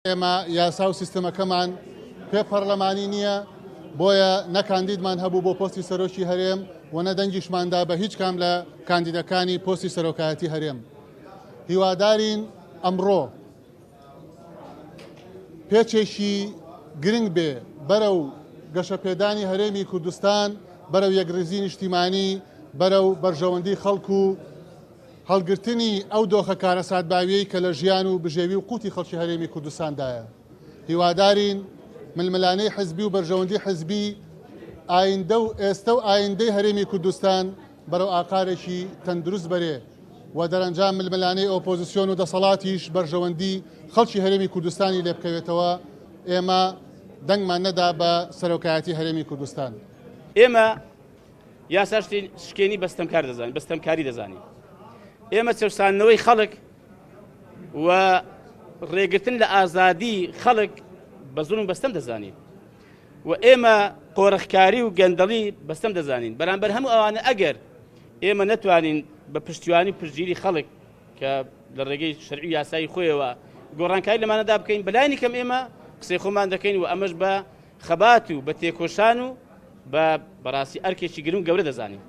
ئێمە یاسا و سیستەمەکەمان پێ پەرلەمانی نییە، بۆیە نەکاندیدمان هەبوو بۆ پۆستی سەرۆکی هەرێم و نەدەنگیشماندا بە هیچ کام لە کاندیدەکانی پۆستی سەرۆکایەتی هەرێم. هیوادارین ئەمڕۆ پێچێکی گرنگ بێ بەرەو گەشەپێدانی هەرێمی کوردستان، بەرەو یەکڕێزی نیشتیمانی، بەرەو بەرژەوەندی خەڵکو و هەڵگرتنی ئەو دۆخە کارە ساتباویەی کە لە ژیان و بژێوی و قوتی خەڵکی هەرێمی کوردستاندایە. هیوادارین ململانەی حزبی و بەرژەوەندی حزبی ئایندە و ئێستا و ئایندەی هەرێمی کوردستان بەرەو ئاقارێکی تەندروست بەرێ و دەرەنجام ململانەی ئۆپۆزیسیۆن و دەسەڵاتیش بەرژەوەندی خەڵکی هەرێمی کوردستانی لێ بکەوێتەوە. ئێمە دەنگمان نەدا بە سەرۆکایەتی هەرێمی کوردستان. ئێمە یاسا شکێنی بەستەمکار دەزانین، بەستەمکاری دەزانین. ئێمە چەسانەوەی خەڵک و ڕێگرتن لە ئازادی خەڵک بە زوڵم بەستەم دەزانین و ئێمە قۆڕەخکاری و گەندەڵی بەستەم دەزانین. بەرامبەر هەموو ئەوانە ئەگەر ئێمە نەتوانین بە پشتیوانی پشتگیری خەڵک کە لە ڕێگەی شەرعی یاسایی خۆیەوە گۆڕانکاری لەمانەدا بکەین، بەلایانی کەم ئێمە قسەی خۆمان دەکەین و ئەمەش بە خەبات و بە تێکۆشان و بە بەڕاستی ئەرکێکی گرنگ گەورە دەزانین.